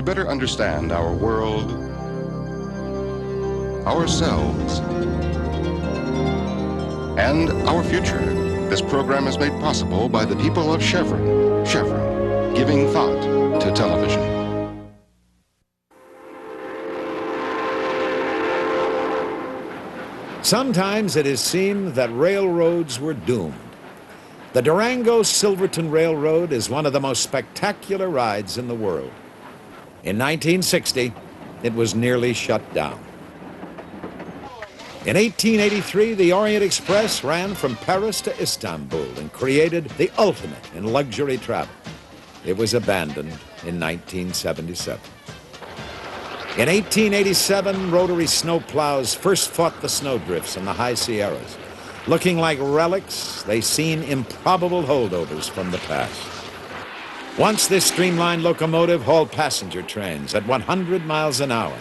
To better understand our world, ourselves, and our future, this program is made possible by the people of Chevron. Chevron, giving thought to television. Sometimes it is seemed that railroads were doomed. The Durango-Silverton Railroad is one of the most spectacular rides in the world. In 1960, it was nearly shut down. In 1883, the Orient Express ran from Paris to Istanbul and created the ultimate in luxury travel. It was abandoned in 1977. In 1887, rotary snowplows first fought the snowdrifts in the high Sierras. Looking like relics, they seem improbable holdovers from the past. Once this streamlined locomotive hauled passenger trains at 100 miles an hour,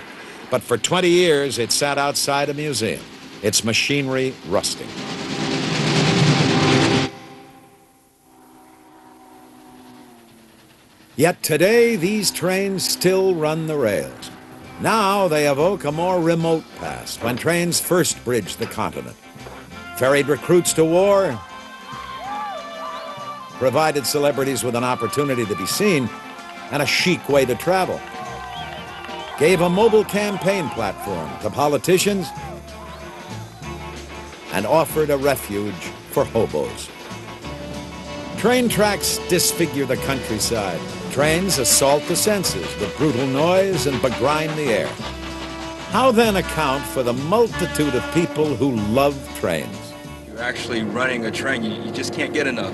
but for 20 years it sat outside a museum, its machinery rusting. Yet today, these trains still run the rails. Now they evoke a more remote past, when trains first bridged the continent. Ferried recruits to war, provided celebrities with an opportunity to be seen and a chic way to travel, gave a mobile campaign platform to politicians, and offered a refuge for hobos. Train tracks disfigure the countryside. Trains assault the senses with brutal noise and begrime the air. How then account for the multitude of people who love trains? You're actually running a train. You just can't get enough.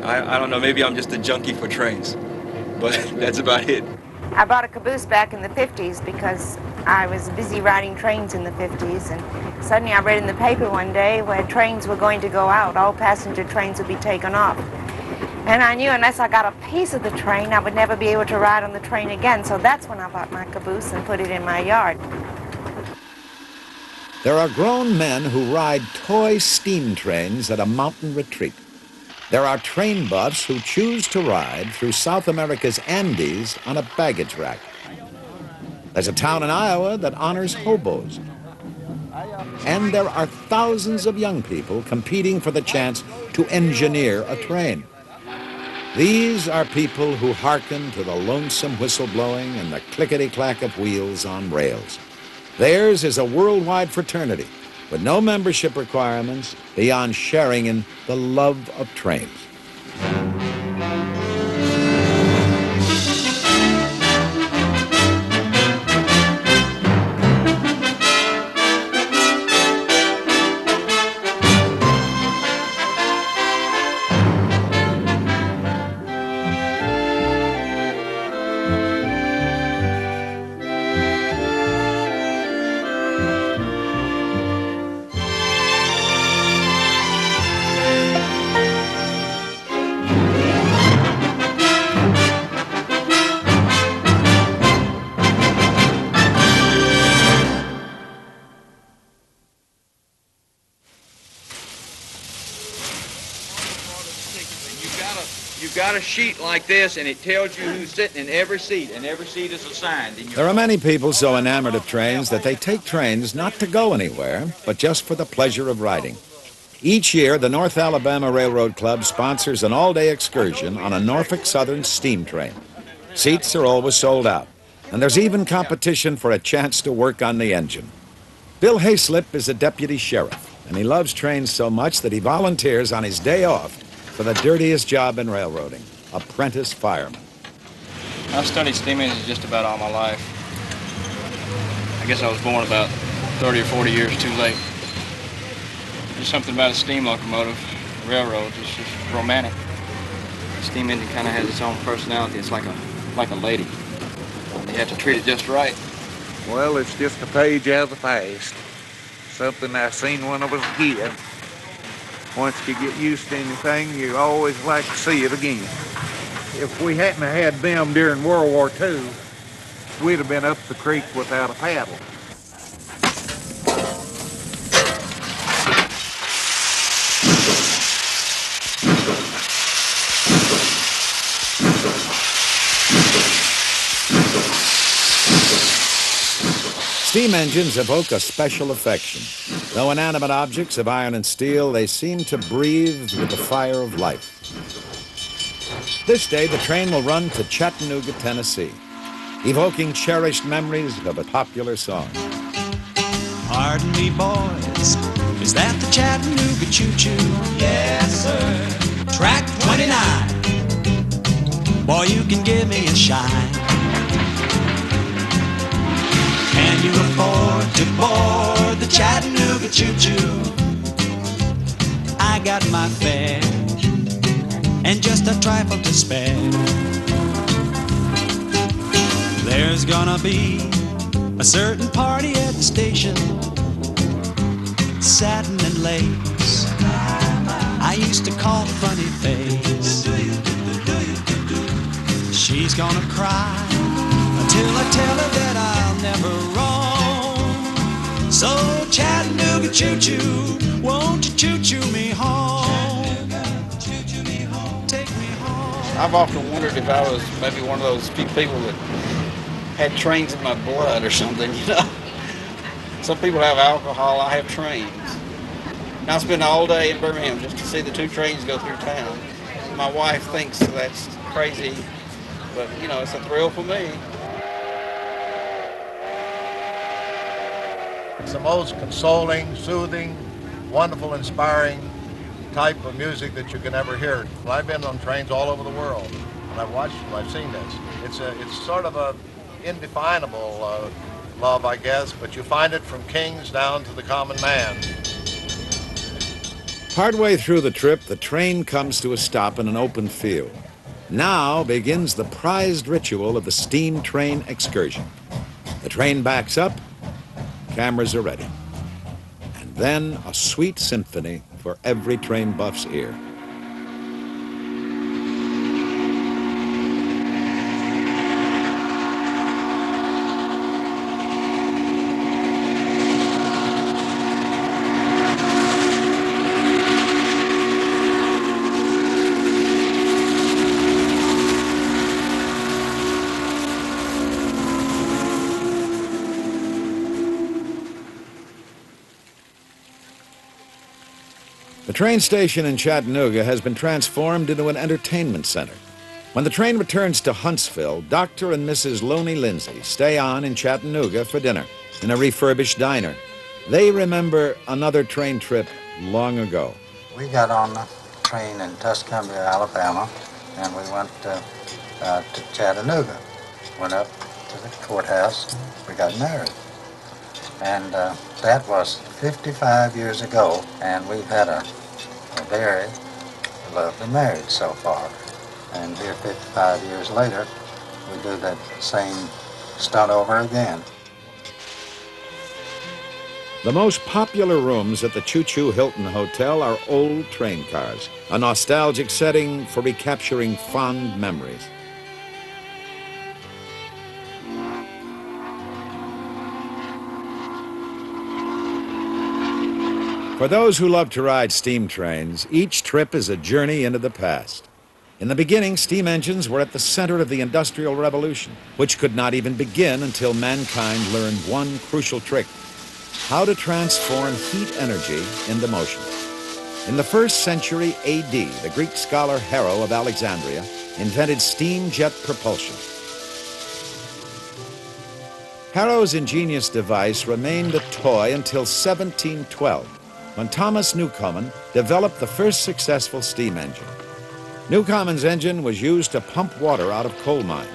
I don't know, maybe I'm just a junkie for trains, but that's about it. I bought a caboose back in the 50s because I was busy riding trains in the 50s, and suddenly I read in the paper one day where trains were going to go out, all passenger trains would be taken off. And I knew unless I got a piece of the train, I would never be able to ride on the train again, so that's when I bought my caboose and put it in my yard. There are grown men who ride toy steam trains at a mountain retreat. There are train buffs who choose to ride through South America's Andes on a baggage rack. There's a town in Iowa that honors hobos. And there are thousands of young people competing for the chance to engineer a train. These are people who hearken to the lonesome whistle blowing and the clickety-clack of wheels on rails. Theirs is a worldwide fraternity with no membership requirements beyond sharing in the love of trains. You've got a sheet like this, and it tells you who's sitting in every seat, and every seat is assigned. There are many people so enamored of trains that they take trains not to go anywhere, but just for the pleasure of riding. Each year, the North Alabama Railroad Club sponsors an all-day excursion on a Norfolk Southern steam train. Seats are always sold out, and there's even competition for a chance to work on the engine. Bill Hayslip is a deputy sheriff, and he loves trains so much that he volunteers on his day off for the dirtiest job in railroading, apprentice fireman. I've studied steam engines just about all my life. I guess I was born about 30 or 40 years too late. There's something about a steam locomotive, railroads, it's just romantic. The steam engine kind of has its own personality. It's like a lady. You have to treat it just right. Well, it's just a page out of the past. Something I seen when I was a kid. Once you get used to anything, you always like to see it again. If we hadn't had them during World War II, we'd have been up the creek without a paddle. Steam engines evoke a special affection. Though inanimate objects of iron and steel, they seem to breathe with the fire of life. This day, the train will run to Chattanooga, Tennessee, evoking cherished memories of a popular song. Pardon me, boys, is that the Chattanooga choo-choo? Yes, sir. Track 29. Boy, you can give me a shine. Can you afford to board the Chattanooga choo-choo? I got my fare and just a trifle to spare. There's gonna be a certain party at the station, satin and lace. I used to call Funny Face. She's gonna cry until I tell her that I'll never roam. So Chattanooga choo-choo, won't you choo-choo me home? Take me home. I've often wondered if I was maybe one of those few people that had trains in my blood or something, you know. Some people have alcohol, I have trains. Now I spend all day in Birmingham just to see the two trains go through town. My wife thinks that's crazy, but you know, it's a thrill for me. It's the most consoling, soothing, wonderful, inspiring type of music that you can ever hear. Well, I've been on trains all over the world, and I've watched them, I've seen this. It's sort of a indefinable love, I guess, but you find it from kings down to the common man. Partway through the trip, the train comes to a stop in an open field. Now begins the prized ritual of the steam train excursion. The train backs up, cameras are ready. And then a sweet symphony for every train buff's ear. The train station in Chattanooga has been transformed into an entertainment center. When the train returns to Huntsville, Dr. and Mrs. Loney Lindsay stay on in Chattanooga for dinner in a refurbished diner. They remember another train trip long ago. We got on the train in Tuscumbia, Alabama, and we went to Chattanooga. Went up to the courthouse. We got married. And that was 55 years ago, and we've had a very lovely marriage so far. And here 55 years later, we do that same stunt over again. The most popular rooms at the Choo Choo Hilton Hotel are old train cars, a nostalgic setting for recapturing fond memories. For those who love to ride steam trains, each trip is a journey into the past. In the beginning, steam engines were at the center of the Industrial Revolution, which could not even begin until mankind learned one crucial trick: how to transform heat energy into motion. In the 1st century AD, the Greek scholar Harrow of Alexandria invented steam jet propulsion. Harrow's ingenious device remained a toy until 1712, when Thomas Newcomen developed the first successful steam engine. Newcomen's engine was used to pump water out of coal mines.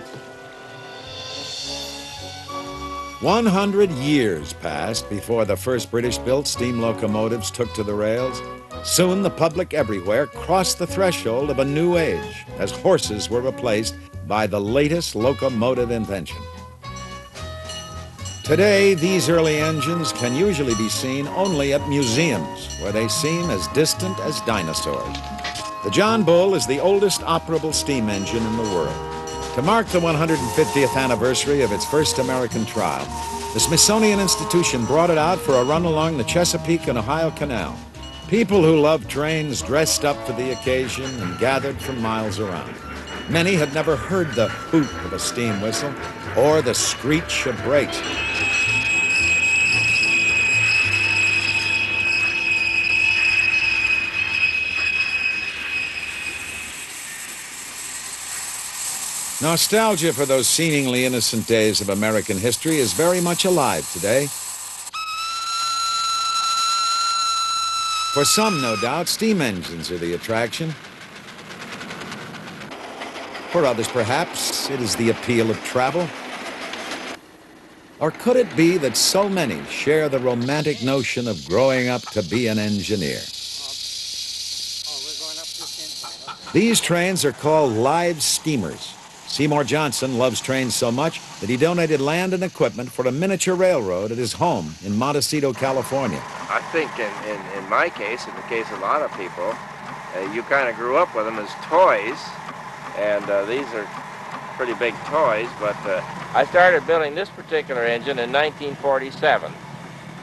100 years passed before the first British-built steam locomotives took to the rails. Soon the public everywhere crossed the threshold of a new age as horses were replaced by the latest locomotive invention. Today, these early engines can usually be seen only at museums, where they seem as distant as dinosaurs. The John Bull is the oldest operable steam engine in the world. To mark the 150th anniversary of its first American trial, the Smithsonian Institution brought it out for a run along the Chesapeake and Ohio Canal. People who love trains dressed up for the occasion and gathered from miles around. Many had never heard the hoot of a steam whistle or the screech of brakes. Nostalgia for those seemingly innocent days of American history is very much alive today. For some, no doubt, steam engines are the attraction. For others, perhaps, it is the appeal of travel. Or could it be that so many share the romantic notion of growing up to be an engineer? These trains are called live steamers. Seymour Johnson loves trains so much that he donated land and equipment for a miniature railroad at his home in Montecito, California. I think in my case, in the case of a lot of people, you kind of grew up with them as toys, and these are pretty big toys, but I started building this particular engine in 1947,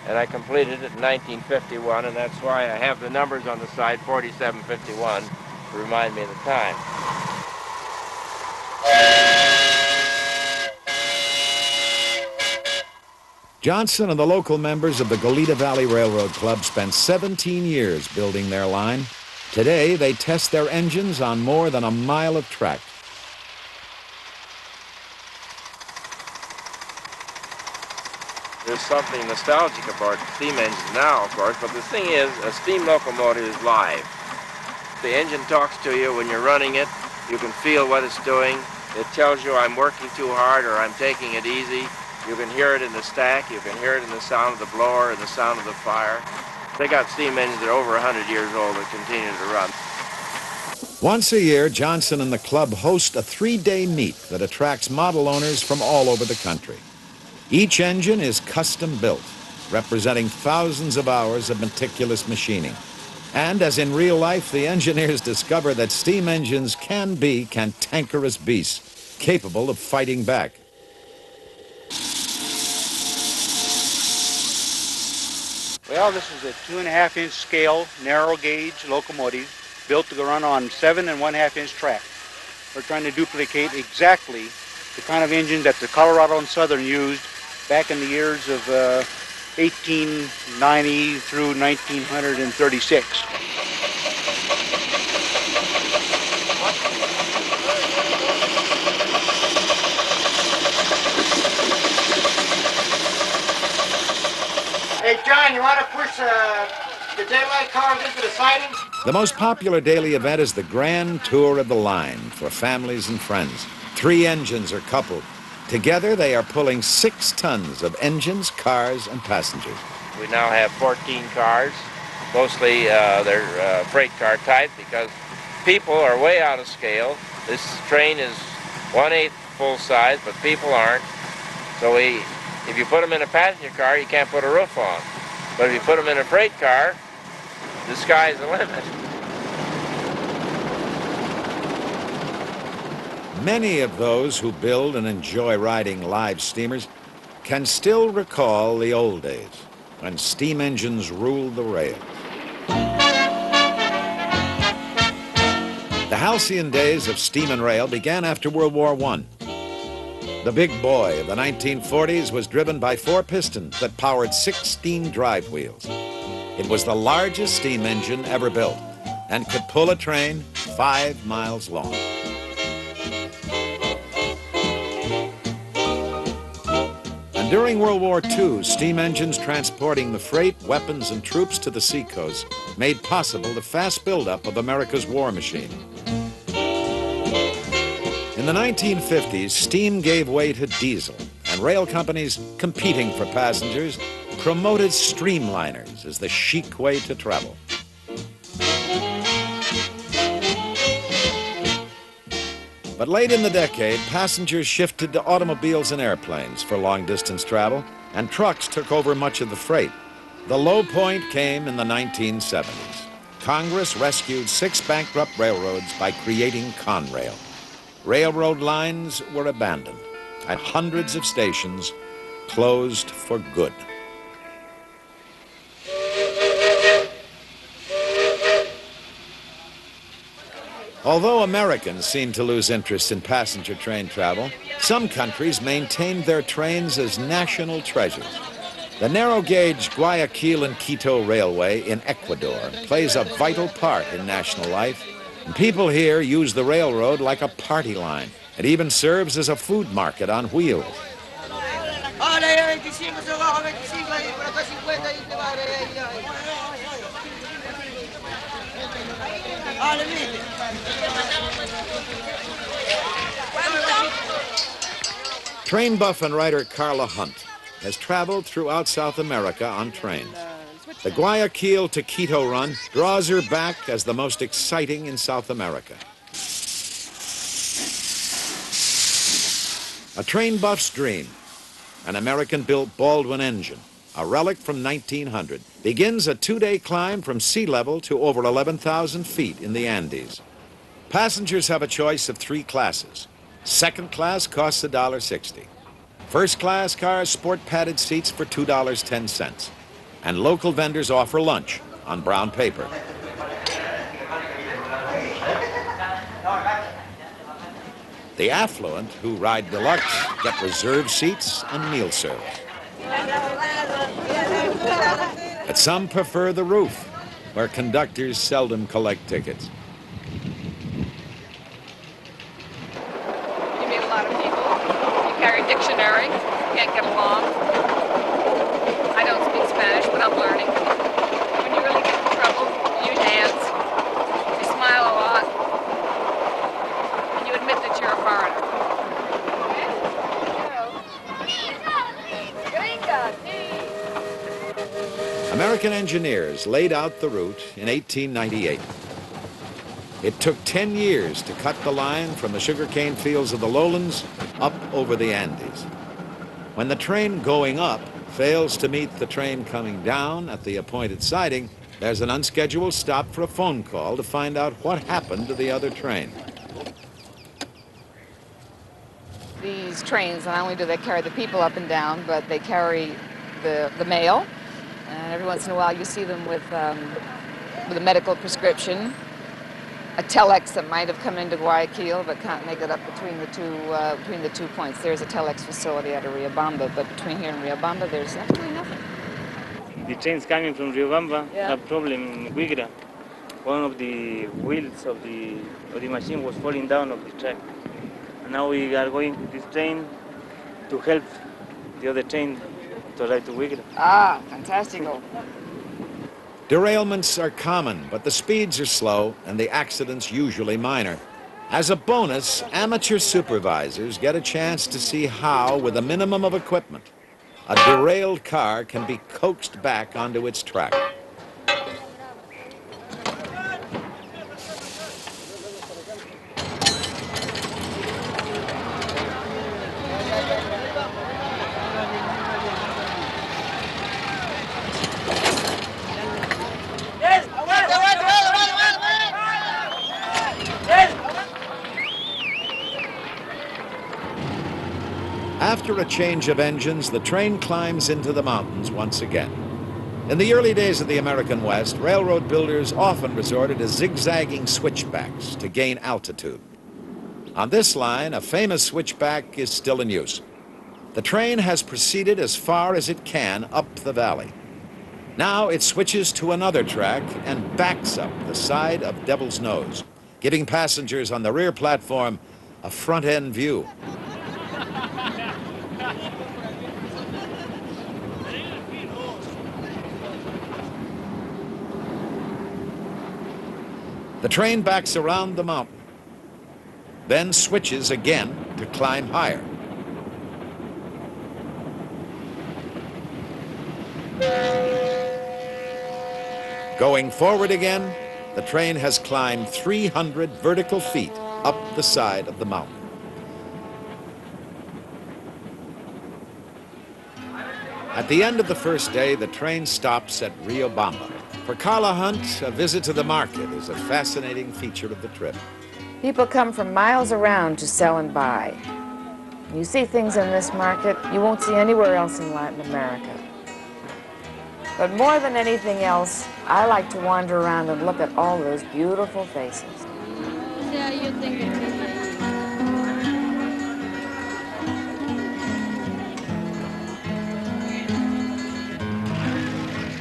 and I completed it in 1951, and that's why I have the numbers on the side, 4751, to remind me of the time. Johnson and the local members of the Goleta Valley Railroad Club spent 17 years building their line. Today, they test their engines on more than a mile of track. There's something nostalgic about steam engines now, of course, but the thing is, a steam locomotive is live. The engine talks to you when you're running it. You can feel what it's doing. It tells you I'm working too hard or I'm taking it easy. You can hear it in the stack. You can hear it in the sound of the blower and the sound of the fire. They got steam engines that are over 100 years old that continue to run. Once a year, Johnson and the club host a 3-day meet that attracts model owners from all over the country. Each engine is custom built, representing thousands of hours of meticulous machining. And as in real life, the engineers discover that steam engines can be cantankerous beasts, capable of fighting back. Well, this is a 2.5-inch scale, narrow gauge locomotive built to run on 7 1/2-inch track. We're trying to duplicate exactly the kind of engine that the Colorado and Southern used back in the years of 1890 through 1936. Hey, John, you want to push the daylight cars into the sidings? The most popular daily event is the grand tour of the line for families and friends. 3 engines are coupled. Together, they are pulling 6 tons of engines, cars, and passengers. We now have 14 cars. Mostly they're freight car type because people are way out of scale. This train is 1/8 full size, but people aren't. So if you put them in a passenger car, you can't put a roof on. But if you put them in a freight car, the sky's the limit. Many of those who build and enjoy riding live steamers can still recall the old days when steam engines ruled the rails. The halcyon days of steam and rail began after World War I. The big boy of the 1940s was driven by 4 pistons that powered 16 drive wheels. It was the largest steam engine ever built and could pull a train 5 miles long. And during World War II, steam engines transporting the freight, weapons, and troops to the seacoast made possible the fast buildup of America's war machine. In the 1950s, steam gave way to diesel, and rail companies competing for passengers promoted streamliners as the chic way to travel. But late in the decade, passengers shifted to automobiles and airplanes for long-distance travel, and trucks took over much of the freight. The low point came in the 1970s. Congress rescued 6 bankrupt railroads by creating Conrail. Railroad lines were abandoned, and hundreds of stations closed for good. Although Americans seem to lose interest in passenger train travel, some countries maintained their trains as national treasures. The narrow-gauge Guayaquil and Quito Railway in Ecuador plays a vital part in national life, and people here use the railroad like a party line. It even serves as a food market on wheels. Train buff and writer Carla Hunt has traveled throughout South America on trains. The Guayaquil to Quito run draws her back as the most exciting in South America. A train buff's dream, an American-built Baldwin engine, a relic from 1900, begins a two-day climb from sea level to over 11,000 feet in the Andes. Passengers have a choice of three classes. Second class costs $1.60. First class cars sport padded seats for $2.10. And local vendors offer lunch on brown paper. The affluent who ride deluxe get reserved seats and meal service. But some prefer the roof, where conductors seldom collect tickets. You meet a lot of people. You carry a dictionary. Can't get along. I don't speak Spanish, but I'm learning. When you really get in trouble, you dance. You smile a lot. And you admit that you're a foreigner. American engineers laid out the route in 1898. It took 10 years to cut the line from the sugarcane fields of the lowlands up over the Andes. When the train going up fails to meet the train coming down at the appointed siding, there's an unscheduled stop for a phone call to find out what happened to the other train. These trains, not only do they carry the people up and down, but they carry the mail. And every once in a while you see them with a medical prescription, a telex that might have come into Guayaquil but can't make it up between the two points. There's a telex facility out of Riobamba, but between here and Riobamba there's absolutely nothing. The trains coming from Riobamba have problem in Wigra. One of the wheels of the machine was falling down off the track. And now we are going with this train to help the other train to ride to Wigra. Ah, fantastico. Derailments are common, but the speeds are slow and the accidents usually minor. As a bonus, amateur supervisors get a chance to see how, with a minimum of equipment, a derailed car can be coaxed back onto its track. After a change of engines, the train climbs into the mountains once again. In the early days of the American West, railroad builders often resorted to zigzagging switchbacks to gain altitude. On this line, a famous switchback is still in use. The train has proceeded as far as it can up the valley. Now it switches to another track and backs up the side of Devil's Nose, giving passengers on the rear platform a front-end view. The train backs around the mountain, then switches again to climb higher. Going forward again, the train has climbed 300 vertical feet up the side of the mountain. At the end of the first day, the train stops at Riobamba. For Carla Hunt, a visit to the market is a fascinating feature of the trip. People come from miles around to sell and buy. You see things in this market you won't see anywhere else in Latin America. But more than anything else, I like to wander around and look at all those beautiful faces.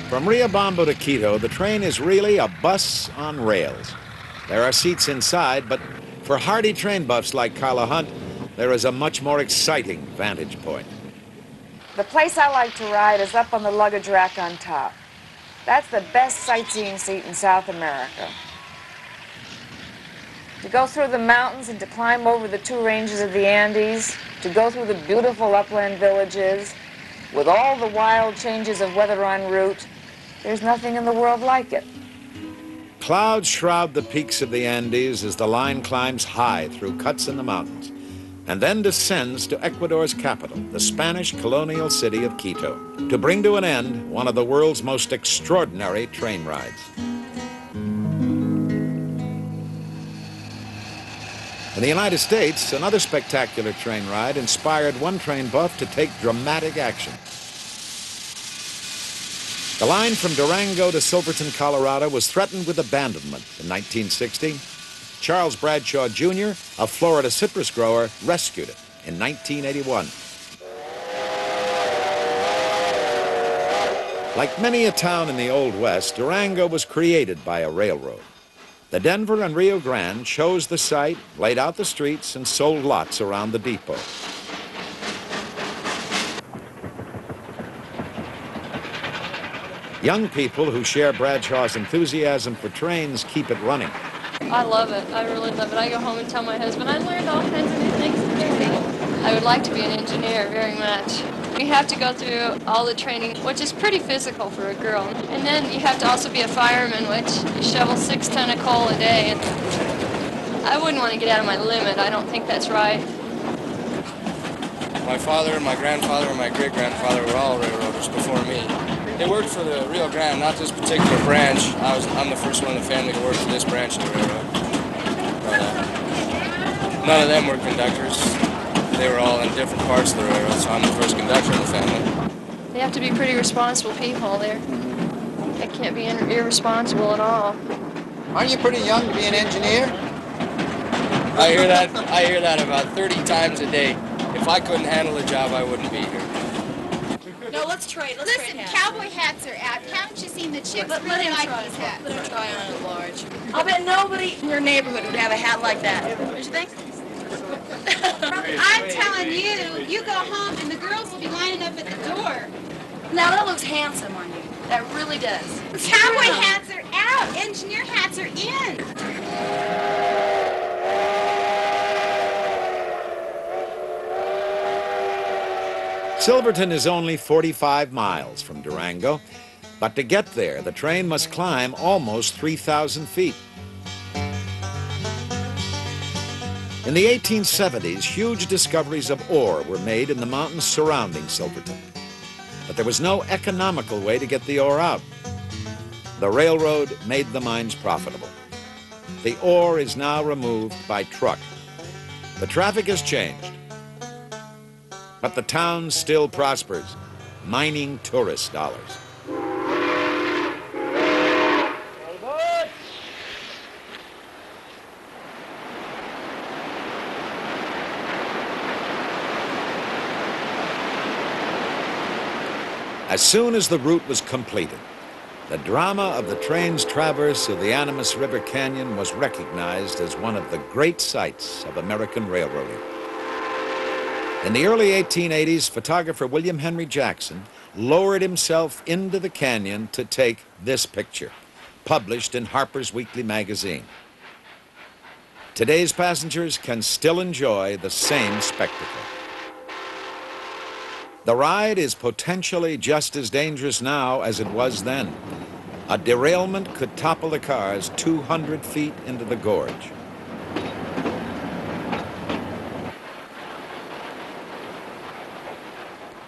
From Riobamba to Quito, the train is really a bus on rails. There are seats inside, but for hardy train buffs like Carla Hunt, there is a much more exciting vantage point. The place I like to ride is up on the luggage rack on top. That's the best sightseeing seat in South America. To go through the mountains and to climb over the two ranges of the Andes, to go through the beautiful upland villages, with all the wild changes of weather en route, there's nothing in the world like it. Clouds shroud the peaks of the Andes as the line climbs high through cuts in the mountains and then descends to Ecuador's capital, the Spanish colonial city of Quito, to bring to an end one of the world's most extraordinary train rides. In the United States, another spectacular train ride inspired one train buff to take dramatic action. The line from Durango to Silverton, Colorado was threatened with abandonment in 1960. Charles Bradshaw Jr., a Florida citrus grower, rescued it in 1981. Like many a town in the Old West, Durango was created by a railroad. The Denver and Rio Grande chose the site, laid out the streets, and sold lots around the depot. Young people who share Bradshaw's enthusiasm for trains keep it running. I love it. I really love it. I go home and tell my husband I learned all kinds of new things today. I would like to be an engineer very much. You have to go through all the training, which is pretty physical for a girl. And then you have to also be a fireman, which you shovel 6 tons of coal a day. And I wouldn't want to get out of my limit. I don't think that's right. My father, my grandfather, and my great-grandfather were all railroaders before me. They worked for the Rio Grande, not this particular branch. I'm the first one in the family to work for this branch of the railroad. But none of them were conductors. They were all in different parts of the railroad, so I'm the first conductor in the family. They have to be pretty responsible people. They can't be irresponsible at all. Aren't you pretty young to be an engineer? I hear that about 30 times a day. If I couldn't handle the job, I wouldn't be here. No, let's trade. Listen, cowboy hats are out. Haven't you seen the chicks really like these hats? Let her try on at large. I'll bet nobody in your neighborhood would have a hat like that. Don't you think? I'm telling you, you go home and the girls will be lining up at the door. Now that looks handsome on you. That really does. Cowboy hats are out. Engineer hats are in. Silverton is only 45 miles from Durango, but to get there, the train must climb almost 3,000 feet. In the 1870s, huge discoveries of ore were made in the mountains surrounding Silverton. But there was no economical way to get the ore out. The railroad made the mines profitable. The ore is now removed by truck. The traffic has changed. But the town still prospers, mining tourist dollars. As soon as the route was completed, the drama of the train's traverse of the Animas River Canyon was recognized as one of the great sights of American railroading. In the early 1880s, photographer William Henry Jackson lowered himself into the canyon to take this picture, published in Harper's Weekly magazine. Today's passengers can still enjoy the same spectacle. The ride is potentially just as dangerous now as it was then. A derailment could topple the cars 200 feet into the gorge.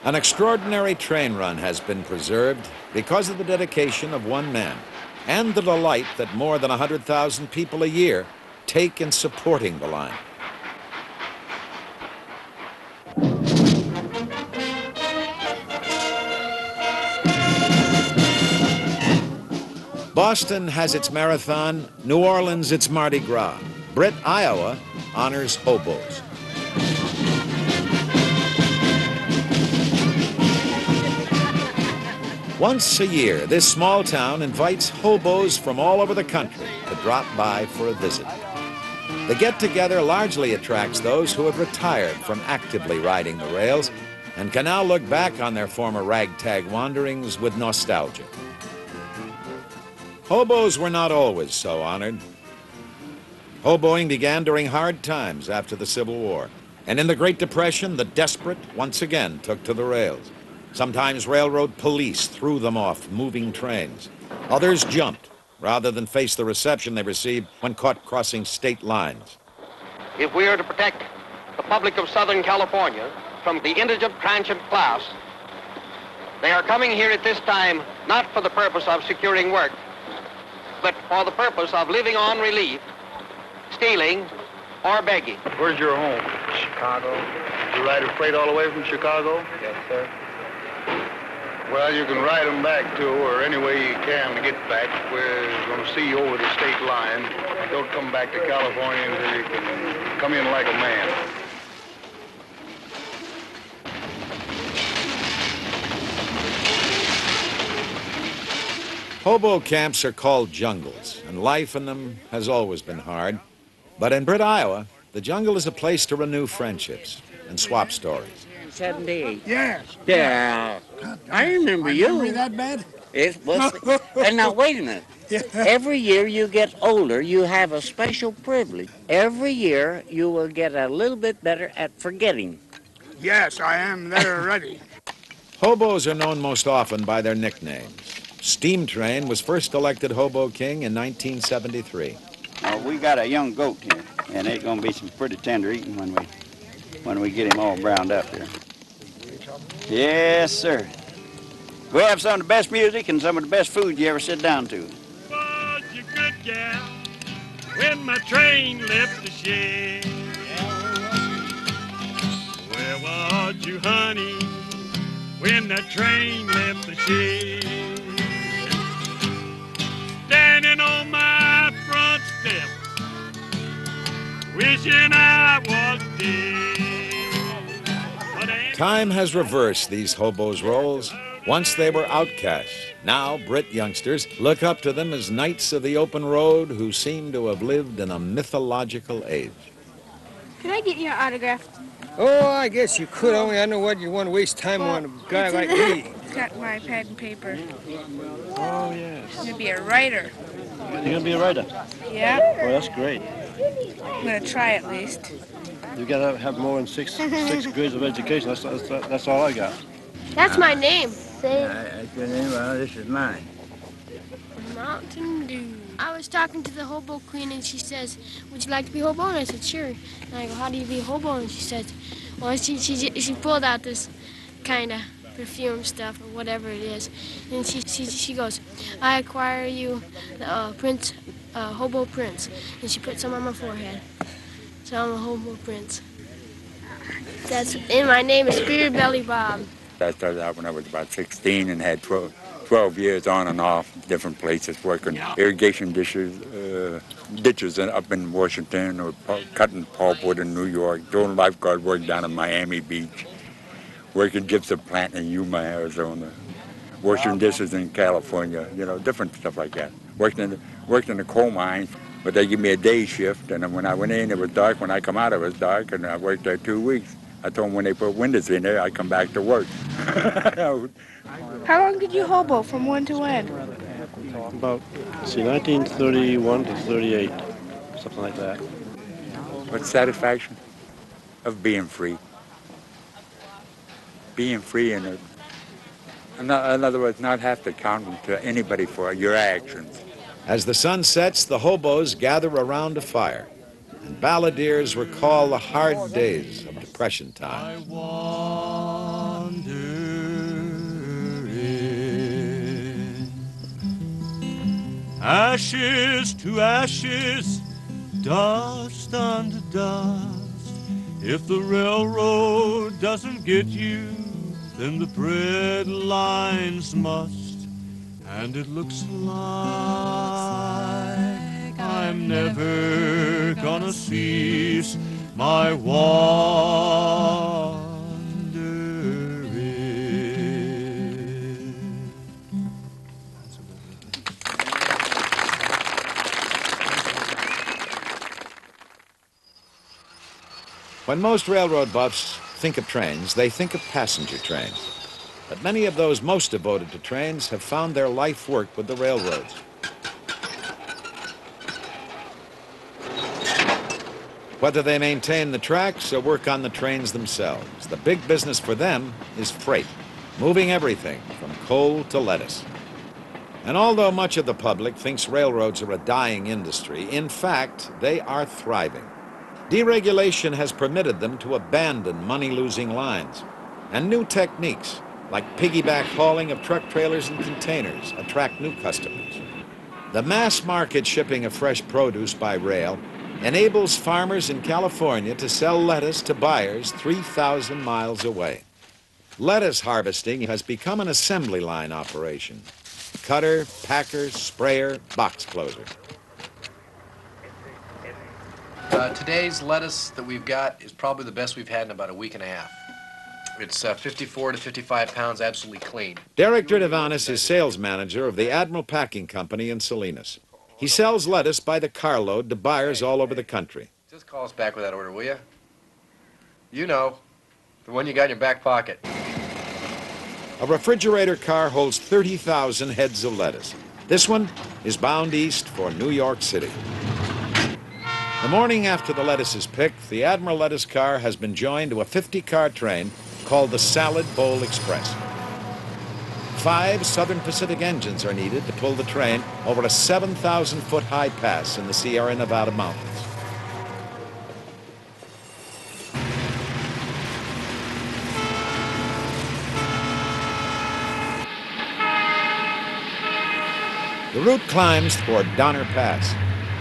An extraordinary train run has been preserved because of the dedication of one man and the delight that more than 100,000 people a year take in supporting the line. Boston has its marathon, New Orleans its Mardi Gras. Britt, Iowa honors hobos. Once a year, this small town invites hobos from all over the country to drop by for a visit. The get-together largely attracts those who have retired from actively riding the rails and can now look back on their former ragtag wanderings with nostalgia. Hobos were not always so honored. Hoboing began during hard times after the Civil War, and in the Great Depression, the desperate once again took to the rails. Sometimes railroad police threw them off moving trains. Others jumped rather than face the reception they received when caught crossing state lines. If we are to protect the public of Southern California from the indigent transient class, they are coming here at this time not for the purpose of securing work, but for the purpose of living on relief, stealing, or begging. Where's your home? Chicago. You ride a freight all the way from Chicago? Yes, sir. Well, you can ride them back, too, or any way you can to get back. We're going to see you over the state line. Don't come back to California until you can come in like a man. Hobo camps are called jungles, and life in them has always been hard. But in Britt, Iowa, the jungle is a place to renew friendships and swap stories. 78. Yes. Yeah. I remember you. Memory that bad? It was. And now, wait a minute. Every year you get older, you have a special privilege. Every year you will get a little bit better at forgetting. Yes, I am there already. Hobos are known most often by their nicknames. Steam Train was first elected Hobo King in 1973. We got a young goat here, and it's going to be some pretty tender eating when we get him all browned up here. Yes, sir. We have some of the best music and some of the best food you ever sit down to. Was you good gal when my train left the shed? Where was you, honey, when that train left the shed? Standing on my front step, wishing I was dead. Time has reversed these hobos' roles. Once they were outcasts. Now, Brit youngsters look up to them as knights of the open road who seem to have lived in a mythological age. Could I get your autograph? Oh, I guess you could, only I know what you want to waste time on a guy like me. Got my pad and paper. Oh, yes. I'm gonna be a writer. You're going to be a writer? Yeah. Well, that's great. I'm gonna try at least. You got to have more than six grades of education. That's all I got. That's my name. Say it. That's your name? Well, this is mine. Mountain Dew. I was talking to the hobo queen, and she says, "Would you like to be a hobo?" And I said, "Sure." And I go, "How do you be a hobo?" And she said, "Well, she pulled out this kind of perfume stuff or whatever it is, and she goes, I acquire you the prince, hobo prince," and she put some on my forehead. So I'm a hobo prince. And my name is Spear Belly Bob. I started out when I was about 16 and had 12 years on and off different places working irrigation ditches up in Washington or cutting pulpwood in New York, doing lifeguard work down in Miami Beach, working gypsum plant in Yuma, Arizona, washing dishes in California, different stuff like that. Worked in the coal mines, but they give me a day shift, and when I went in, it was dark. When I come out, it was dark, and I worked there 2 weeks. I told them when they put windows in there, I'd come back to work. How long did you hobo, from when to when? About, 1931 to 38, something like that. What satisfaction of being free. Being free in other words, not have to count to anybody for your actions. As the sun sets, the hobos gather around a fire, and balladeers recall the hard days of Depression time. Ashes to ashes, dust unto dust. If the railroad doesn't get you, then the bread lines must. And it looks like I'm never gonna cease my wandering. When most railroad buffs think of trains, they think of passenger trains. But many of those most devoted to trains have found their life work with the railroads. Whether they maintain the tracks or work on the trains themselves, the big business for them is freight, moving everything from coal to lettuce. And although much of the public thinks railroads are a dying industry, in fact, they are thriving. Deregulation has permitted them to abandon money-losing lines, and new techniques, like piggyback hauling of truck trailers and containers, attract new customers. The mass market shipping of fresh produce by rail enables farmers in California to sell lettuce to buyers 3,000 miles away. Lettuce harvesting has become an assembly line operation. Cutter, packer, sprayer, box closer. Today's lettuce that we've got is probably the best we've had in about a week and a half. It's 54 to 55 pounds, absolutely clean. Derek Dridavanis is sales manager of the Admiral Packing Company in Salinas. He sells lettuce by the carload to buyers all over the country. Just call us back with that order, will you? You know, the one you got in your back pocket. A refrigerator car holds 30,000 heads of lettuce. This one is bound east for New York City. The morning after the lettuce is picked, the Admiral lettuce car has been joined to a 50-car train called the Salad Bowl Express. 5 Southern Pacific engines are needed to pull the train over a 7,000-foot high pass in the Sierra Nevada mountains. The route climbs toward Donner Pass.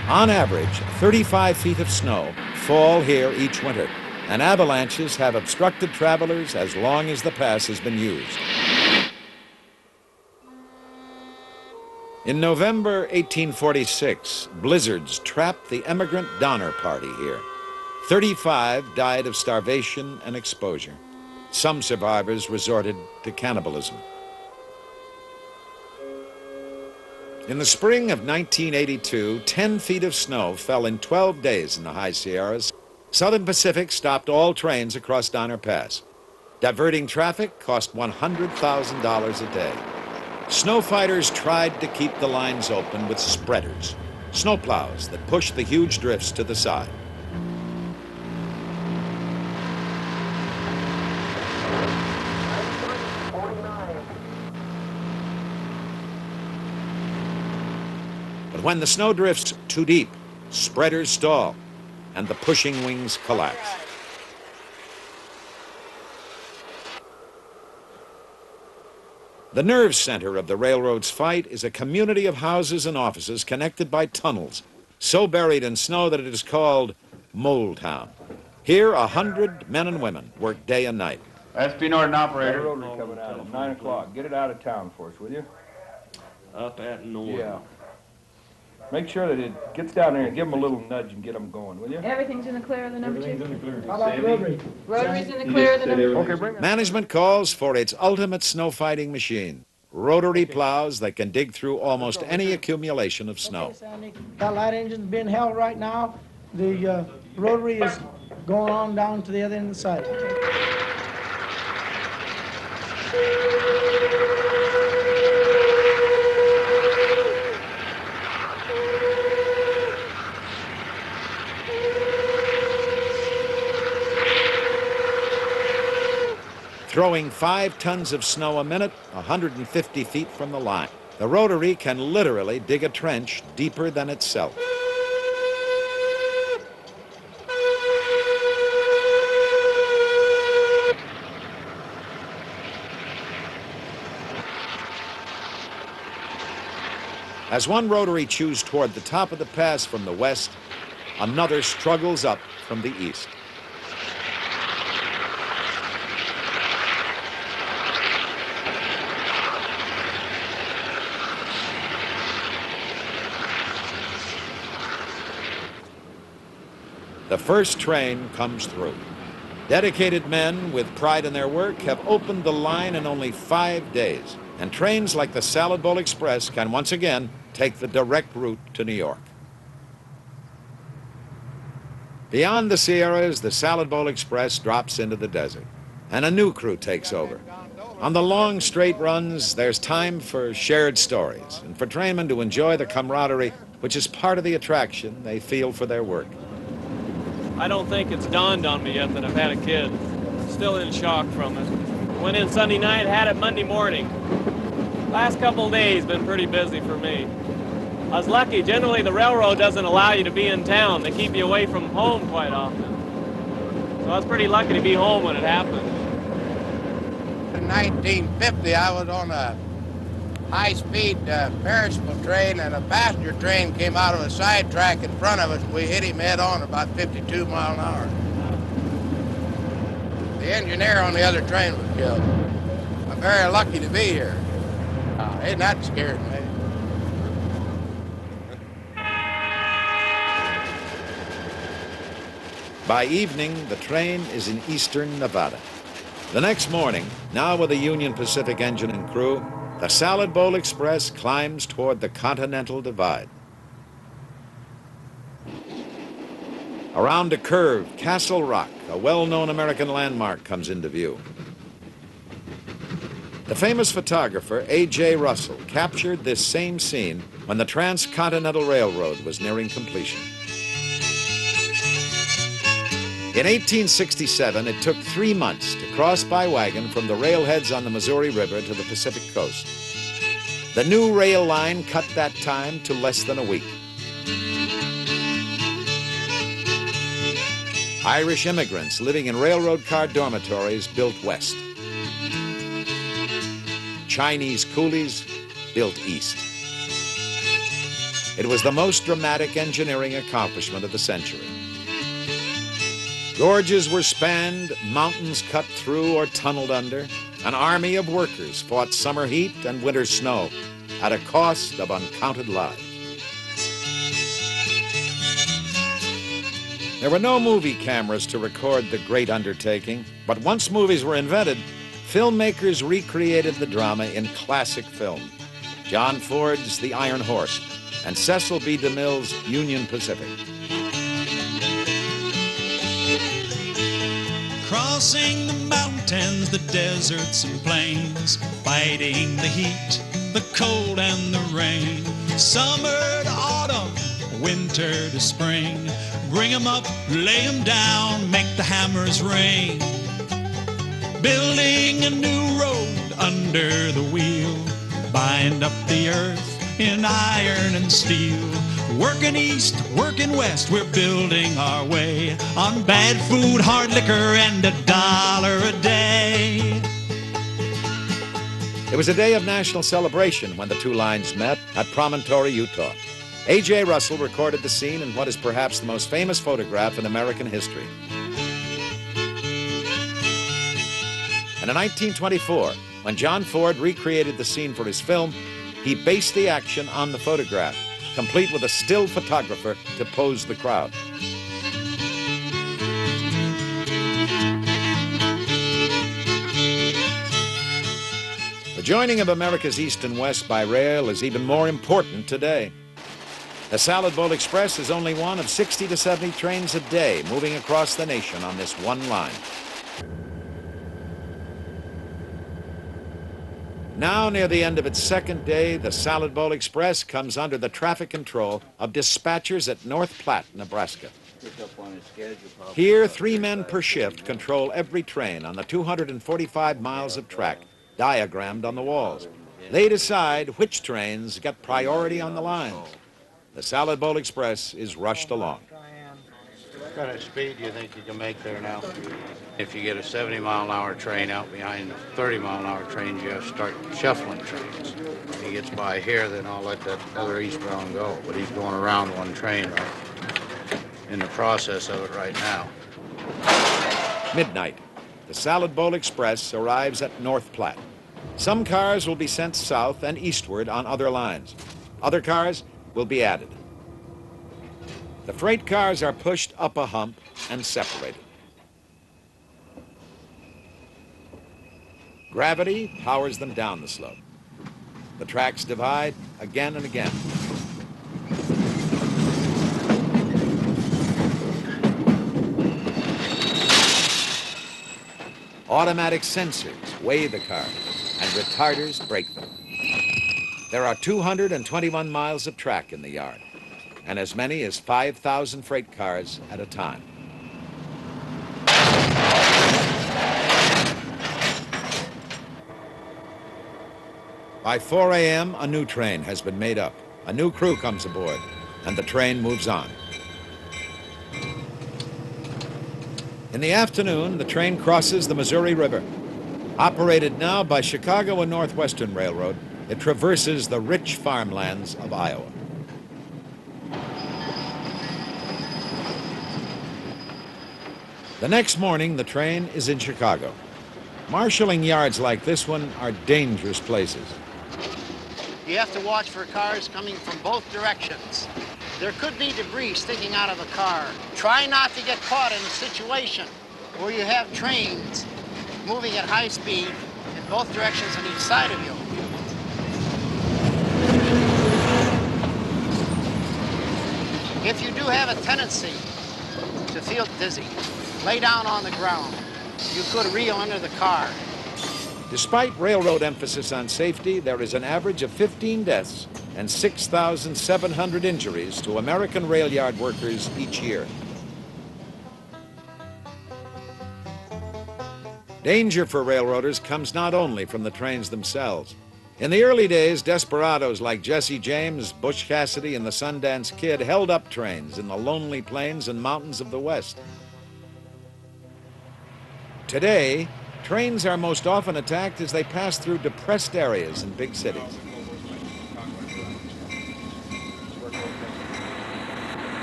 On average, 35 feet of snow fall here each winter, and avalanches have obstructed travelers as long as the pass has been used. In November 1846, blizzards trapped the emigrant Donner Party here. 35 died of starvation and exposure. Some survivors resorted to cannibalism. In the spring of 1982, 10 feet of snow fell in 12 days in the high Sierras. Southern Pacific stopped all trains across Donner Pass. Diverting traffic cost $100,000 a day. Snow fighters tried to keep the lines open with spreaders, snowplows that pushed the huge drifts to the side. But when the snow drifts too deep, spreaders stall, and the pushing wings collapse. The nerve center of the railroad's fight is a community of houses and offices connected by tunnels, so buried in snow that it is called Mole Town. Here, 100 men and women work day and night. That's P. Norton, operator. Rotary coming out at 9 o'clock. Get it out of town for us, will you? Up at Norton. Yeah. Make sure that it gets down there and give them a little nudge and get them going, will you? Everything's in the clear of the number 2? Everything's in the clear. How about Rotary? Rotary's in the clear of the number 2. Okay, bring it. Management calls for its ultimate snow fighting machine, rotary plows that can dig through almost any accumulation of snow. That light engine's being held right now. The rotary is going on down to the other end of the site. Throwing 5 tons of snow a minute, 150 feet from the line. The rotary can literally dig a trench deeper than itself. As one rotary chews toward the top of the pass from the west, another struggles up from the east. The first train comes through. Dedicated men with pride in their work have opened the line in only 5 days, and trains like the Salad Bowl Express can once again take the direct route to New York. Beyond the Sierras, the Salad Bowl Express drops into the desert, and a new crew takes over. On the long, straight runs, there's time for shared stories and for trainmen to enjoy the camaraderie which is part of the attraction they feel for their work. I don't think it's dawned on me yet that I've had a kid. Still in shock from it. Went in Sunday night, had it Monday morning. Last couple days been pretty busy for me. I was lucky. Generally, the railroad doesn't allow you to be in town. They keep you away from home quite often. So I was pretty lucky to be home when it happened. In 1950, I was on a high-speed perishable train, and a passenger train came out of a side track in front of us. We hit him head-on about 52 miles an hour. The engineer on the other train was killed. I'm very lucky to be here. Ain't that scared me? By evening, the train is in eastern Nevada. The next morning, now with a Union Pacific engine and crew, the Salad Bowl Express climbs toward the Continental Divide. Around a curve, Castle Rock, a well-known American landmark, comes into view. The famous photographer A.J. Russell captured this same scene when the Transcontinental Railroad was nearing completion. In 1867, it took 3 months to cross by wagon from the railheads on the Missouri River to the Pacific coast. The new rail line cut that time to less than a week. Irish immigrants living in railroad car dormitories built west. Chinese coolies built east. It was the most dramatic engineering accomplishment of the century. Gorges were spanned, mountains cut through or tunneled under. An army of workers fought summer heat and winter snow at a cost of uncounted lives. There were no movie cameras to record the great undertaking, but once movies were invented, filmmakers recreated the drama in classic film. John Ford's The Iron Horse and Cecil B. DeMille's Union Pacific. Crossing the mountains, the deserts and plains, fighting the heat, the cold and the rain. Summer to autumn, winter to spring. Bring 'em up, lay 'em down, make the hammers ring. Building a new road under the wheel, bind up the earth in iron and steel. Working east, working west, we're building our way on bad food, hard liquor, and $1 a day. It was a day of national celebration when the two lines met at Promontory, Utah. A.J. Russell recorded the scene in what is perhaps the most famous photograph in American history. And in 1924, when John Ford recreated the scene for his film, he based the action on the photograph, complete with a still photographer to pose the crowd. The joining of America's East and West by rail is even more important today. The Salad Bowl Express is only one of 60 to 70 trains a day moving across the nation on this one line. Now, near the end of its second day, the Salad Bowl Express comes under the traffic control of dispatchers at North Platte, Nebraska. Here, 3 men per shift control every train on the 245 miles of track diagrammed on the walls. They decide which trains get priority on the lines. The Salad Bowl Express is rushed along. What kind of speed do you think you can make there now? If you get a 70-mile-an-hour train out behind 30-mile-an-hour trains, you have to start shuffling trains. If he gets by here, then I'll let that other eastbound go. But he's going around one train right in the process of it right now. Midnight. The Salad Bowl Express arrives at North Platte. Some cars will be sent south and eastward on other lines. Other cars will be added. The freight cars are pushed up a hump and separated. Gravity powers them down the slope. The tracks divide again and again. Automatic sensors weigh the cars, and retarders brake them. There are 221 miles of track in the yard, and as many as 5,000 freight cars at a time. By 4 a.m., a new train has been made up. A new crew comes aboard, and the train moves on. In the afternoon, the train crosses the Missouri River. Operated now by Chicago and Northwestern Railroad, it traverses the rich farmlands of Iowa. The next morning, the train is in Chicago. Marshalling yards like this one are dangerous places. You have to watch for cars coming from both directions. There could be debris sticking out of a car. Try not to get caught in a situation where you have trains moving at high speed in both directions on each side of you. If you do have a tendency to feel dizzy, lay down on the ground. You could reel under the car. Despite railroad emphasis on safety, there is an average of 15 deaths and 6,700 injuries to American rail yard workers each year. Danger for railroaders comes not only from the trains themselves. In the early days, desperados like Jesse James, Butch Cassidy, and the Sundance Kid held up trains in the lonely plains and mountains of the West. Today, trains are most often attacked as they pass through depressed areas in big cities.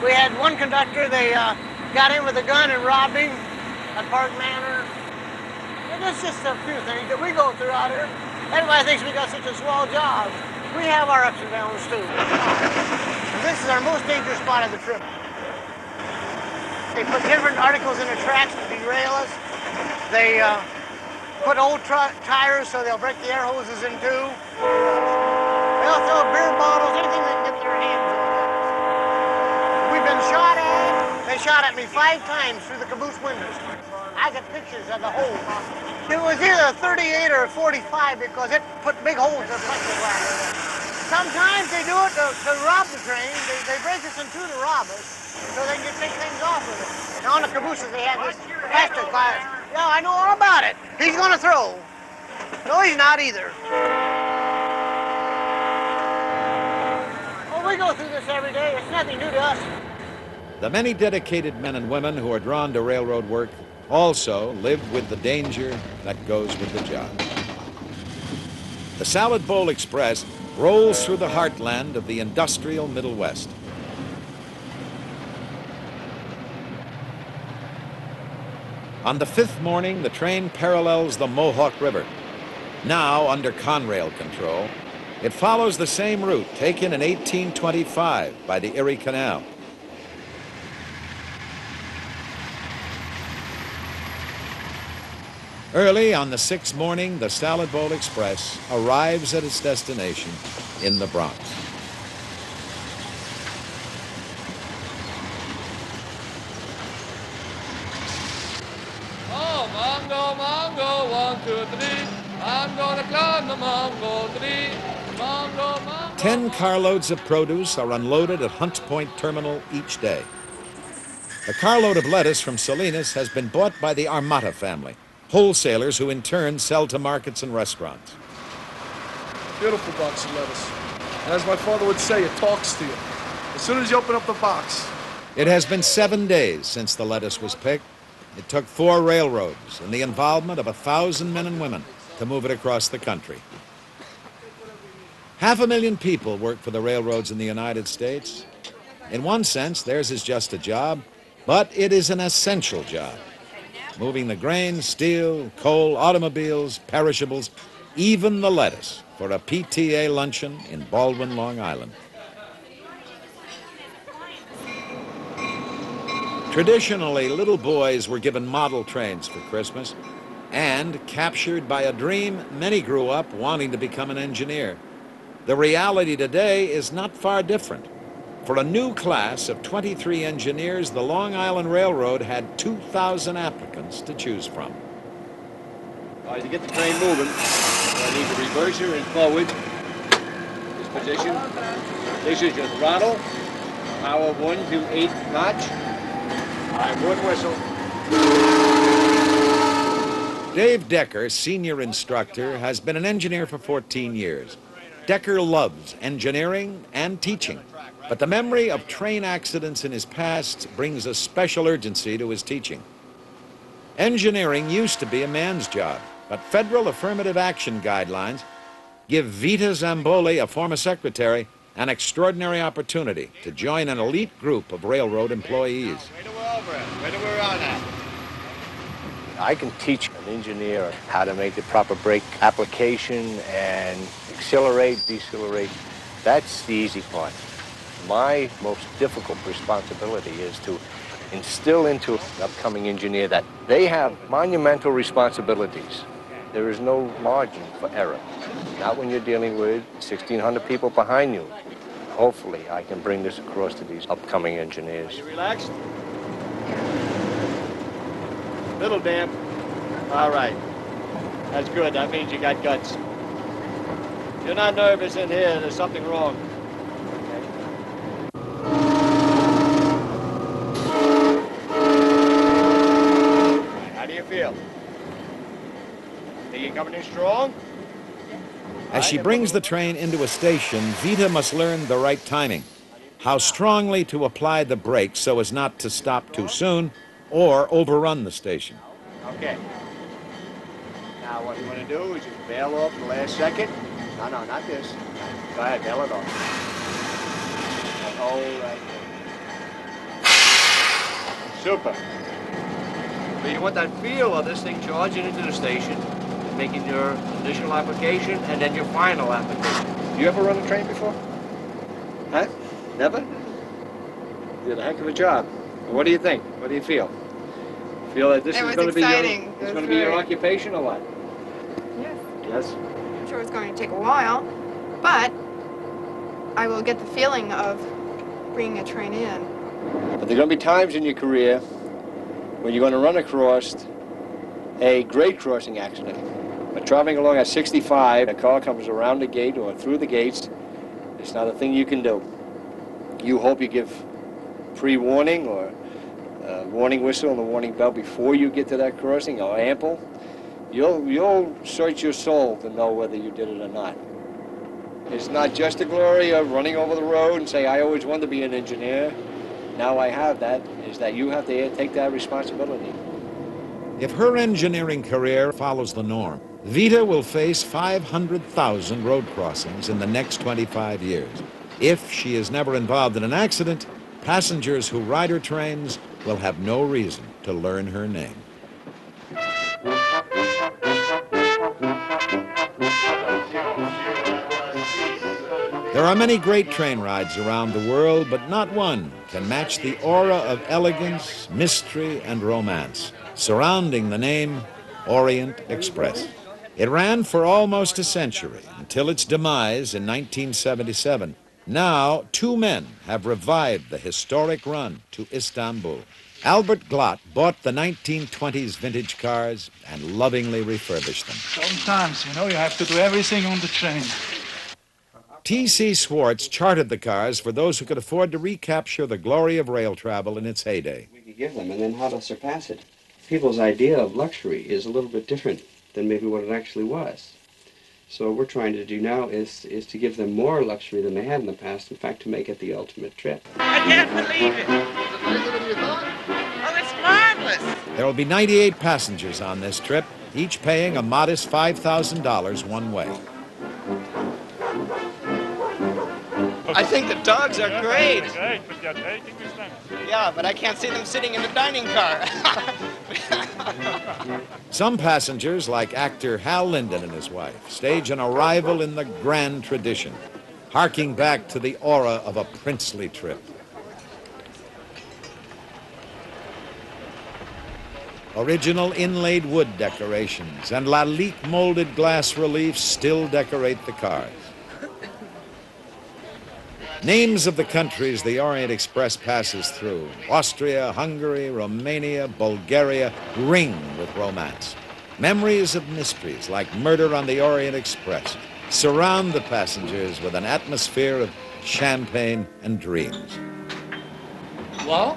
We had one conductor, they got in with a gun and robbed him at Park Manor. And it's just a few things that we go through out here. Everybody thinks we got such a swell job. We have our ups and downs too. This is our most dangerous spot of the trip. They put different articles in the tracks to derail us. They put old tires so they'll break the air hoses in two. They'll throw beer bottles, anything they can get their hands on. We've been shot at. They shot at me 5 times through the caboose windows. I got pictures of the hole. It was either a 38 or a 45 because it put big holes in the plexiglass. Sometimes they do it to rob the train. They break us in two to rob us so they can take things off of it. And on the cabooses they have this plastic glass. Yeah, I know all about it. He's gonna throw. No, he's not either. Well, we go through this every day. It's nothing new to us. The many dedicated men and women who are drawn to railroad work also live with the danger that goes with the job. The Salad Bowl Express rolls through the heartland of the industrial Middle West. On the 5th morning, the train parallels the Mohawk River. Now under Conrail control, it follows the same route taken in 1825 by the Erie Canal. Early on the 6th morning, the Salad Bowl Express arrives at its destination in the Bronx. Oh, Mongo, Mongo, 1, 2, 3. I'm gonna climb the Mongo tree. Mongo, Mongo. 10 carloads of produce are unloaded at Hunts Point Terminal each day. A carload of lettuce from Salinas has been bought by the Armata family, wholesalers who in turn sell to markets and restaurants. Beautiful box of lettuce. And as my father would say, it talks to you. As soon as you open up the box. It has been 7 days since the lettuce was picked. It took 4 railroads and the involvement of 1,000 men and women to move it across the country. 500,000 people work for the railroads in the United States. In one sense, theirs is just a job, but it is an essential job. Moving the grain, steel, coal, automobiles, perishables, even the lettuce for a PTA luncheon in Baldwin, Long Island. Traditionally, little boys were given model trains for Christmas, and captured by a dream, many grew up wanting to become an engineer. The reality today is not far different. For a new class of 23 engineers, the Long Island Railroad had 2,000 applicants to choose from. To get the train moving, I need the reverser and forward. This position. This is your throttle. Power 1 to 8 notch. All right, one whistle. Dave Decker, senior instructor, has been an engineer for 14 years. Decker loves engineering and teaching, but the memory of train accidents in his past brings a special urgency to his teaching. Engineering used to be a man's job, but federal affirmative action guidelines give Vita Zamboli, a former secretary, an extraordinary opportunity to join an elite group of railroad employees. Wait till we're over it. Wait till we're on that. I can teach an engineer how to make the proper brake application and accelerate, decelerate. That's the easy part. My most difficult responsibility is to instill into an upcoming engineer that they have monumental responsibilities. There is no margin for error. Not when you're dealing with 1,600 people behind you. Hopefully, I can bring this across to these upcoming engineers. You relaxed? Little damp. All right. That's good. That means you got guts. If you're not nervous in here, there's something wrong. How do you feel? Think you're coming in strong? As she brings the train into a station, Vita must learn the right timing, how strongly to apply the brakes so as not to stop too soon or overrun the station. Okay. Now what you want to do is just bail off the last second. No, not this. Go ahead, bail it off. All right. Super. So you want that feel of this thing charging into the station, making your initial application, and then your final application. You ever run a train before? Huh? Never? You did a heck of a job. What do you think? What do you feel? Feel that this is going to be your occupation or what? Yes. Yes? I'm sure it's going to take a while, but I will get the feeling of bringing a train in. But there are going to be times in your career when you're going to run across a grade crossing accident. But traveling along at 65, a car comes around the gate or through the gates. It's not a thing you can do. You hope you give pre-warning or a warning whistle and a warning bell before you get to that crossing, or ample. You'll search your soul to know whether you did it or not. It's not just the glory of running over the road and say, I always wanted to be an engineer. Now I have that, is that you have to take that responsibility. If her engineering career follows the norm, Vita will face 500,000 road crossings in the next 25 years. If she is never involved in an accident, passengers who ride her trains will have no reason to learn her name. There are many great train rides around the world, but not one can match the aura of elegance, mystery, and romance surrounding the name Orient Express. It ran for almost a century until its demise in 1977. Now, two men have revived the historic run to Istanbul. Albert Glott bought the 1920s vintage cars and lovingly refurbished them. Sometimes, you have to do everything on the train. T.C. Swartz chartered the cars for those who could afford to recapture the glory of rail travel in its heyday. We could give them, and then how to surpass it. People's idea of luxury is a little bit different than maybe what it actually was. So what we're trying to do now is to give them more luxury than they had in the past, in fact, to make it the ultimate trip. I can't believe it. Oh, it's marvelous. There will be 98 passengers on this trip, each paying a modest $5,000 one way. I think the dogs are great. But they're taking with them. Yeah, but I can't see them sitting in the dining car. Some passengers, like actor Hal Linden and his wife, stage an arrival in the grand tradition, harking back to the aura of a princely trip. Original inlaid wood decorations and Lalique molded glass reliefs still decorate the cars. Names of the countries the Orient Express passes through, Austria, Hungary, Romania, Bulgaria, ring with romance. Memories of mysteries like Murder on the Orient Express surround the passengers with an atmosphere of champagne and dreams. Well,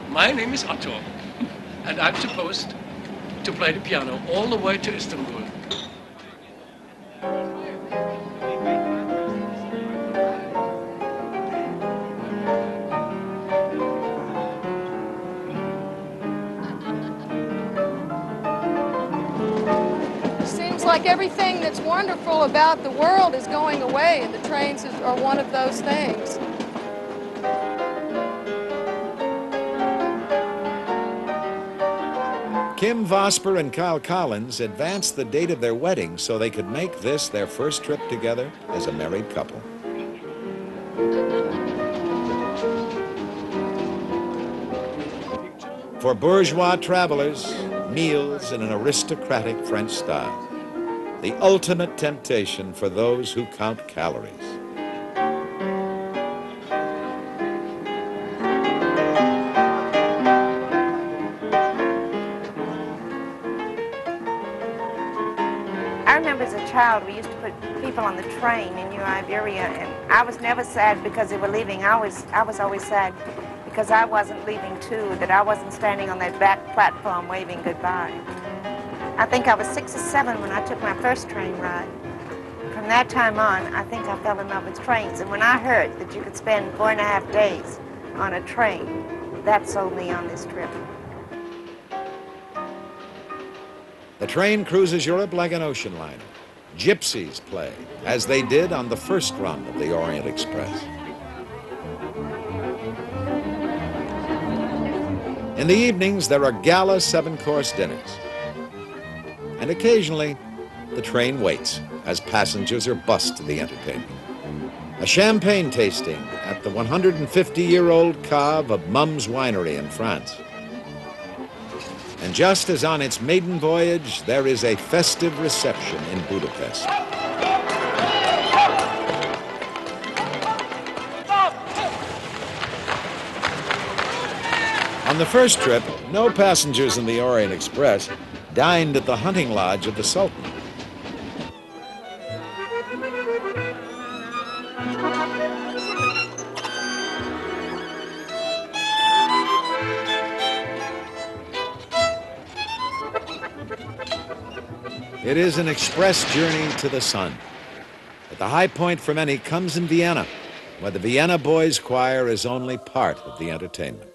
my name is Otto, and I'm supposed to play the piano all the way to Istanbul. Seems like everything that's wonderful about the world is going away, and the trains are one of those things. Kim Vosper and Kyle Collins advanced the date of their wedding so they could make this their first trip together as a married couple. For bourgeois travelers, meals in an aristocratic French style. The ultimate temptation for those who count calories. I remember as a child, we used to put people on the train in New Iberia, and I was never sad because they were leaving. I was always sad because I wasn't leaving too, that I wasn't standing on that back platform waving goodbye. I think I was 6 or 7 when I took my first train ride. From that time on, I think I fell in love with trains, and when I heard that you could spend 4.5 days on a train, that sold me on this trip. The train cruises Europe like an ocean liner. Gypsies play, as they did on the first run of the Orient Express. In the evenings, there are gala 7-course dinners. And occasionally, the train waits as passengers are bussed to the entertainment. A champagne tasting at the 150-year-old cave of Mum's Winery in France. And just as on its maiden voyage, there is a festive reception in Budapest. On the first trip, no passengers in the Orient Express dined at the hunting lodge of the Sultan. It is an express journey to the sun. But the high point for many comes in Vienna, where the Vienna Boys Choir is only part of the entertainment.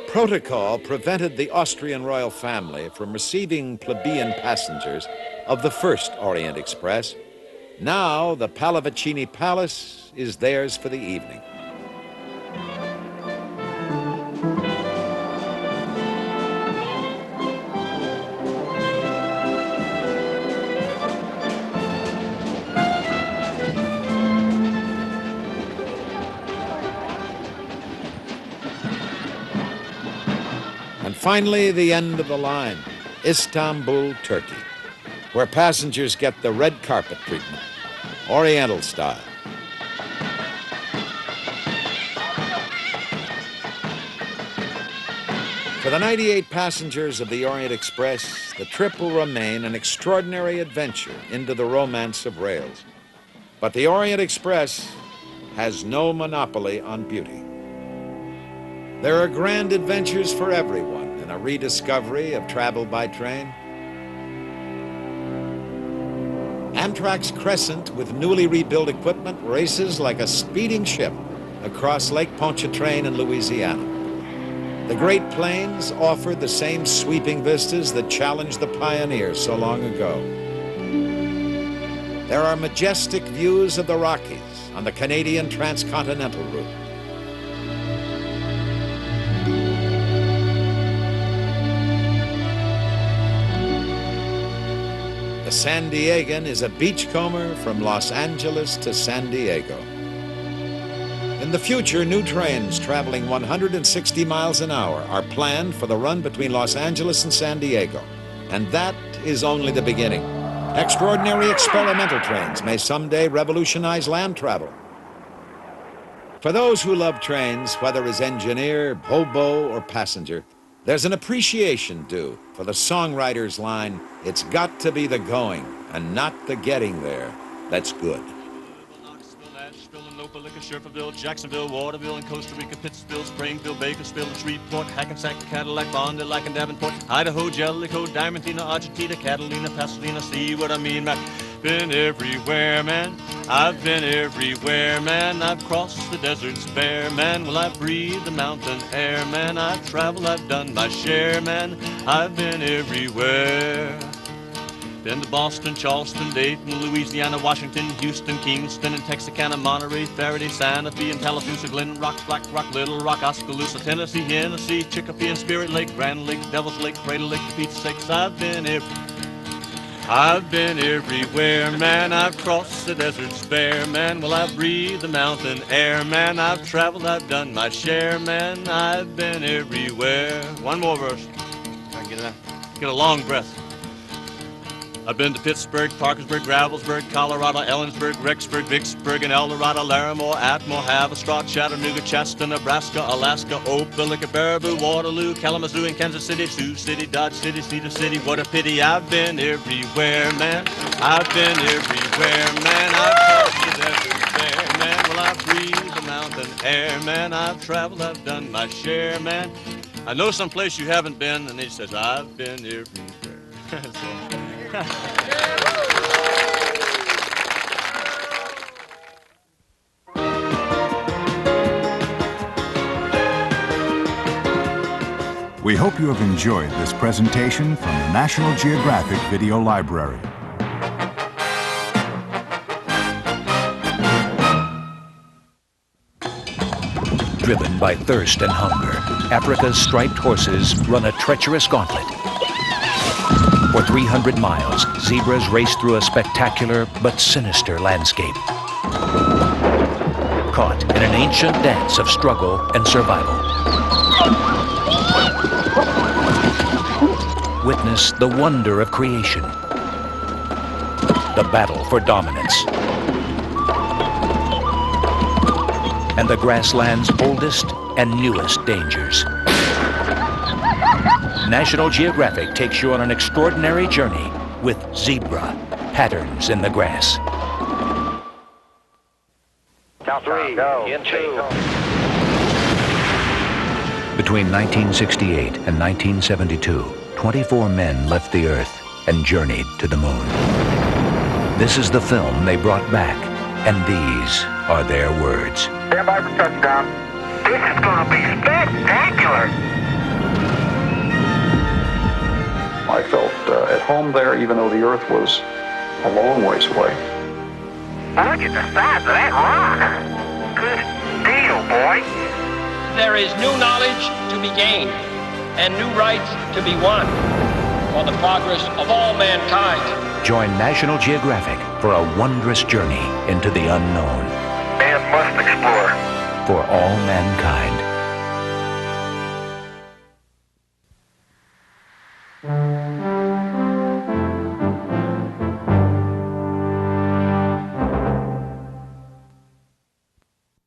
Protocol prevented the Austrian royal family from receiving plebeian passengers of the first Orient Express. Now, the Pallavicini Palace is theirs for the evening. And finally, the end of the line, Istanbul, Turkey, where passengers get the red carpet treatment, Oriental style. For the 98 passengers of the Orient Express, the trip will remain an extraordinary adventure into the romance of rails. But the Orient Express has no monopoly on beauty. There are grand adventures for everyone in a rediscovery of travel by train. Amtrak's Crescent, with newly rebuilt equipment, races like a speeding ship across Lake Pontchartrain in Louisiana. The Great Plains offer the same sweeping vistas that challenged the pioneers so long ago. There are majestic views of the Rockies on the Canadian transcontinental route. San Diegan is a beachcomber from Los Angeles to San Diego. In the future, new trains traveling 160 miles an hour are planned for the run between Los Angeles and San Diego. And that is only the beginning. Extraordinary experimental trains may someday revolutionize land travel. For those who love trains, whether as engineer, hobo, or passenger, there's an appreciation due for the songwriter's line, "It's got to be the going and not the getting there that's good." Sherperville, Jacksonville, Waterville, and Costa Rica, Pittsville, Springfield, Bakersfield, and Shreveport, Hackensack, Cadillac, Fond du Lac, and Davenport, Idaho, Jellicoe, Diamantina, Argentina, Catalina, Pasadena, see what I mean? I've been everywhere, man. I've been everywhere, man. I've crossed the deserts bare, man. Well, I've breathed the mountain air, man. I've traveled, I've done my share, man. I've been everywhere. Been to Boston, Charleston, Dayton, Louisiana, Washington, Houston, Kingston, and Texarkana, Monterey, Faraday, Santa Fe, and Tallapoosa, Glen Rock, Black Rock, Little Rock, Oskaloosa, Tennessee, Hennessy, Chicopee, and Spirit Lake, Grand Lake, Devil's Lake, Cradle Lake, for Pete's sakes. I've been everywhere, man. I've crossed the deserts bare, man. Well, I've breathed the mountain air, man. I've traveled, I've done my share, man. I've been everywhere. One more verse. I can get a long breath. I've been to Pittsburgh, Parkersburg, Gravelsburg, Colorado, Ellensburg, Rexburg, Vicksburg, and El Dorado, Larimore, Atmore, Haverstraw, Chattanooga, Chester, Nebraska, Alaska, Opelika, Baraboo, Waterloo, Kalamazoo, and Kansas City, Sioux City, Dodge City, Cedar City. What a pity. I've been everywhere, man. I've been everywhere, man. I've crossed the desert bare, man. Well, I've breathed the mountain air, man. I've traveled, I've done my share, man. I know someplace you haven't been, and he says, I've been everywhere. We hope you have enjoyed this presentation from the National Geographic Video Library. Driven by thirst and hunger, Africa's striped horses run a treacherous gauntlet. For 300 miles, zebras race through a spectacular but sinister landscape. Caught in an ancient dance of struggle and survival. Witness the wonder of creation. The battle for dominance. And the grassland's oldest and newest dangers. National Geographic takes you on an extraordinary journey with Zebra, Patterns in the Grass. Count 3, go, in 2. Between 1968 and 1972, 24 men left the Earth and journeyed to the moon. This is the film they brought back, and these are their words. Stand by for touchdown. This is going to be spectacular. I felt at home there, even though the Earth was a long ways away. Look at the size of that rock. Good deal, boy. There is new knowledge to be gained and new rights to be won for the progress of all mankind. Join National Geographic for a wondrous journey into the unknown. Man must explore. For all mankind.